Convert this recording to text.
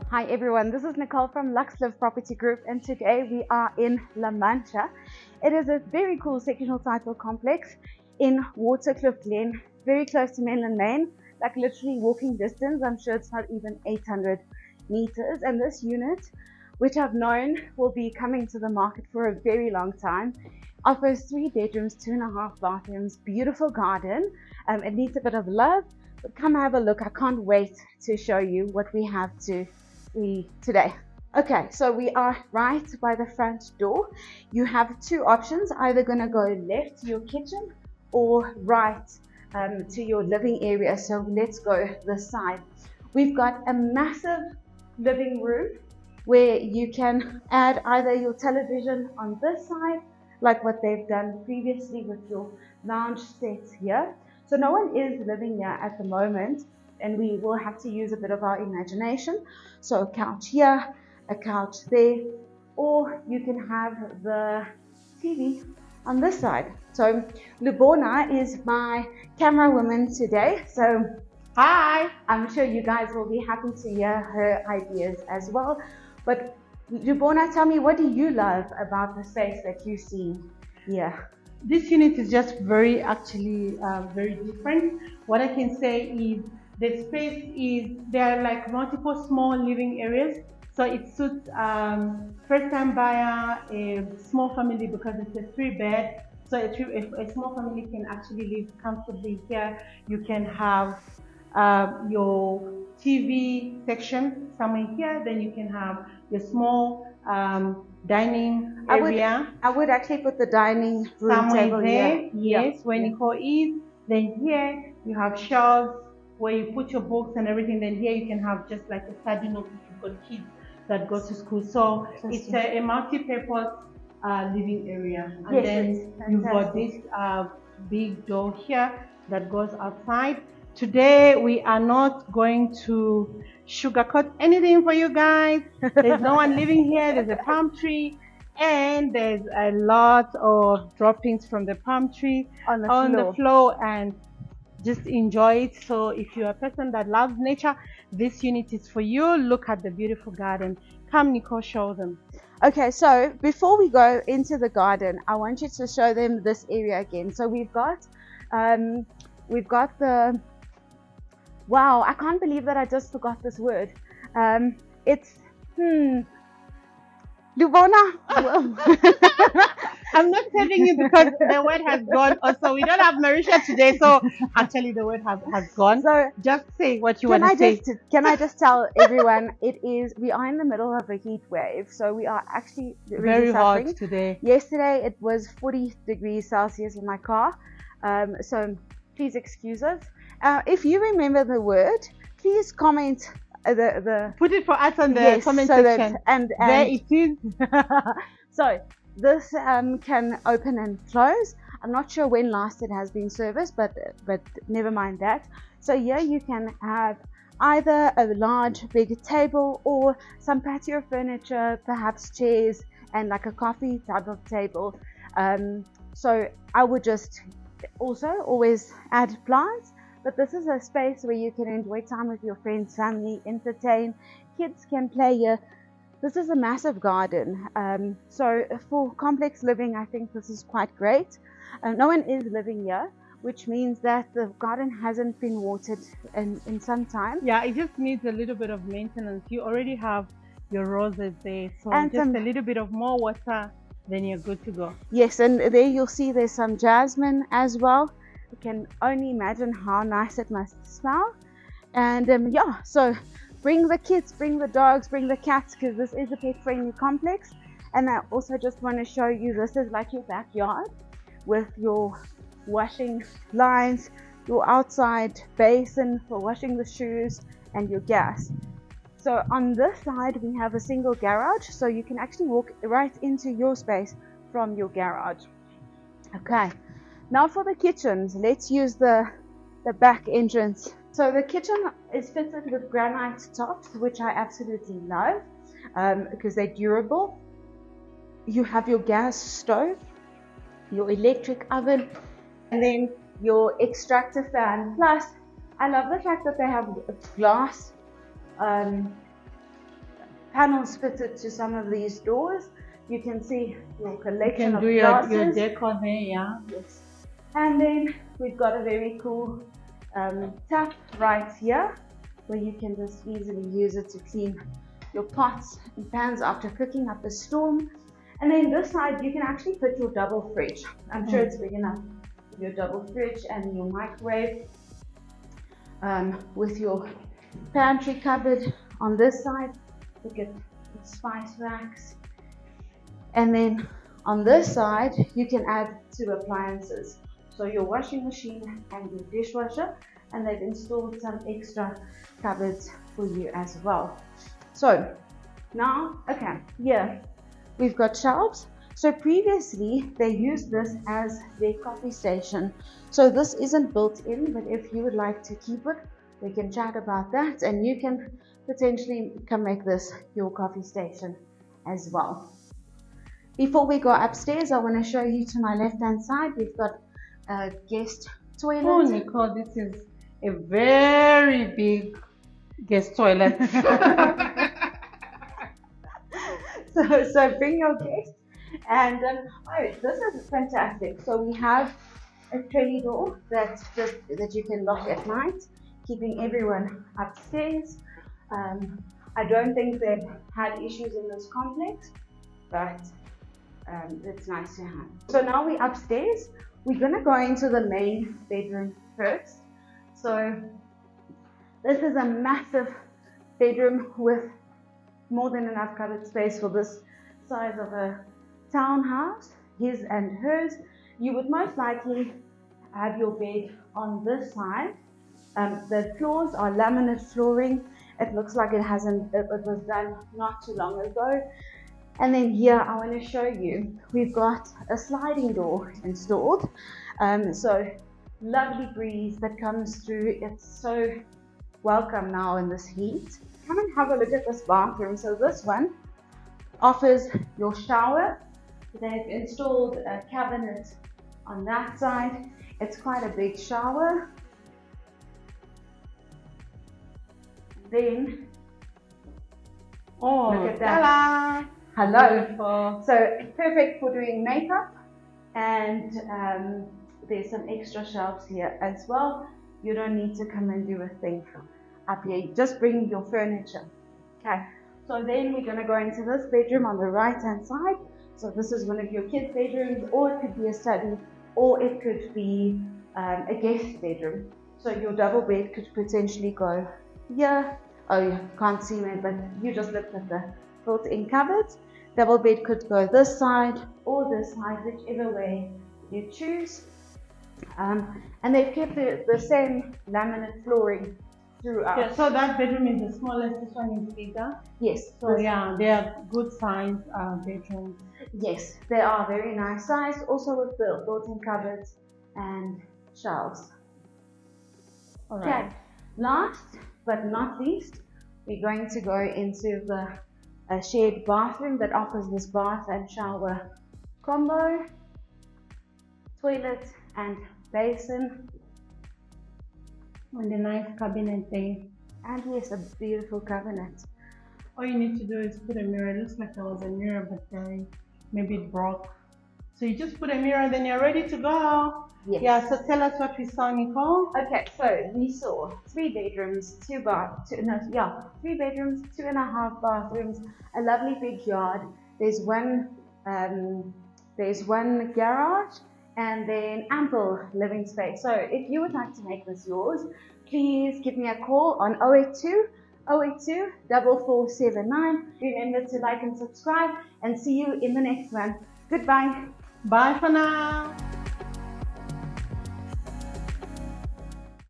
Hi everyone, this is Nicole from Waterkloof Property Group, and today we are in La Mancha. It is a very cool sectional title complex in Waterkloof Glen, very close to mainland Maine, like literally walking distance. I'm sure it's not even 800 meters, and this unit, which I've known will be coming to the market for a very long time, offers 3 bedrooms, 2.5 bathrooms, beautiful garden. It needs a bit of love, but come have a look. I can't wait to show you what we have to today. Okay, so we are right by the front door. You have 2 options, either going to go left to your kitchen or right to your living area. So let's go this side. We've got a massive living room where you can add either your television on this side, like what they've done previously with your lounge sets here. So no one is living here at the moment, and we will have to use a bit of our imagination. So a couch here, a couch there, or you can have the TV on this side. So Lubona is my camera woman today. So hi, I'm sure you guys will be happy to hear her ideas as well. But Lubona, tell me, what do you love about the space that you see here? This unit is just very different. What I can say is the space is, there are like multiple small living areas, so it suits first time buyer, a small family, because it's a 3-bed, so a small family can actually live comfortably here. You can have your TV section somewhere here, then you can have your small dining area. I would actually put the dining room table there. here. Yes, where Nicole is. Then here you have shelves where you put your books and everything. Then here you can have just like a study nook if you've got kids that go to school. So it's a multi-purpose living area. And yes, then you've got this big door here that goes outside. Today we are not going to sugarcoat anything for you guys. There's no one living here. There's a palm tree, and there's a lot of droppings from the palm tree on the floor, and just enjoy it. So if you're a person that loves nature, this unit is for you. Look at the beautiful garden. Come, Nicole, show them. Okay, so before we go into the garden, I want you to show them this area again. So we've got the, wow, I can't believe that I just forgot this word. It's Lubona. I'm not telling you because the word has gone. Also, we don't have Marisha today, so actually the word has gone. So just say what you want to say. Can I just tell everyone, we are in the middle of a heat wave, so we are actually really very hot today. Yesterday it was 40 degrees Celsius in my car, so please excuse us. If you remember the word, please comment. Put it for us on the comment section. And there it is. So this can open and close. I'm not sure when last it has been serviced, but never mind that. So here you can have either a large big table or some patio furniture, perhaps chairs and like a coffee type of table. So I would just also always add plants. But this is a space where you can enjoy time with your friends, family, entertain. Kids can play here. This is a massive garden. So for complex living, I think this is quite great. No one is living here, which means that the garden hasn't been watered in some time. Yeah, it just needs a little bit of maintenance. You already have your roses there, so and just a little bit of more water, then you're good to go. Yes, and there you'll see there's some jasmine as well. You can only imagine how nice it must smell. And yeah, so bring the kids, bring the dogs, bring the cats, because this is a pet-friendly complex. And I also just want to show you, this is like your backyard with your washing lines, your outside basin for washing the shoes, and your gas. So on this side we have a single garage, so you can actually walk right into your space from your garage. Okay. Now for the kitchens, let's use the back entrance. So the kitchen is fitted with granite tops, which I absolutely love because they're durable. You have your gas stove, your electric oven, and then your extractor fan. Plus, I love the fact that they have glass panels fitted to some of these doors. You can see your You collection can of do glasses. your decor there, yeah. Yes. And then we've got a very cool tap right here where you can just easily use it to clean your pots and pans after cooking up a storm. And then this side you can actually put your double fridge. I'm sure it's big enough for your double fridge and your microwave, with your pantry cupboard on this side. Look at the spice racks. And then on this side you can add 2 appliances, so your washing machine and your dishwasher, and they've installed some extra cupboards for you as well. So now, okay, here we've got shelves. So previously they used this as their coffee station, so this isn't built in, but if you would like to keep it, we can chat about that, and you can potentially come make this your coffee station as well. Before we go upstairs, I want to show you to my left hand side, we've got a guest toilet. Oh, Nicole, this is a very big guest toilet. So bring your guests, and oh, this is fantastic. So we have a tray door that you can lock at night, keeping everyone upstairs. I don't think they've had issues in this complex, but it's nice to have. So now we're upstairs. We're gonna go into the main bedroom first. So this is a massive bedroom with more than enough cupboard space for this size of a townhouse, his and hers. You would most likely have your bed on this side. The floors are laminate flooring. It looks like it was done not too long ago. And then here I want to show you, we've got a sliding door installed. So lovely breeze that comes through. It's so welcome now in this heat. Come and have a look at this bathroom. So this one offers your shower. They've installed a cabinet on that side. It's quite a big shower. Then, Oh, look at that. ta-da! Hello. Beautiful. So perfect for doing makeup, and there's some extra shelves here as well. You don't need to come and do a thing up here. You just bring your furniture. Okay. So then we're going to go into this bedroom on the right hand side. So this is one of your kids' bedrooms, or it could be a study, or it could be a guest bedroom. So your double bed could potentially go here. Oh, you can't see me, but you just looked at the built-in cupboards. Double bed could go this side or this side, whichever way you choose. And they've kept the same laminate flooring throughout. Yeah, so that bedroom is the smallest, this one is bigger. Yes. So yeah, they are good size bedrooms. Yes, they are very nice size, also with built-in cupboards and shelves. All right. Okay, last but not least, we're going to go into the shared bathroom that offers this bath and shower combo, toilet and basin, And a nice cabinet there. and yes, a beautiful cabinet. All you need to do is put a mirror. It looks like there was a mirror, but maybe it broke. So you just put a mirror, then you're ready to go. Yes. Yeah, so tell us what we saw, Nicole. Okay, so we saw 3 bedrooms, 3 bedrooms, 2.5 bathrooms, a lovely big yard. There's one garage, and then ample living space. So if you would like to make this yours, please give me a call on 082 4479. Remember to like and subscribe, and see you in the next one. Goodbye. Bye for now.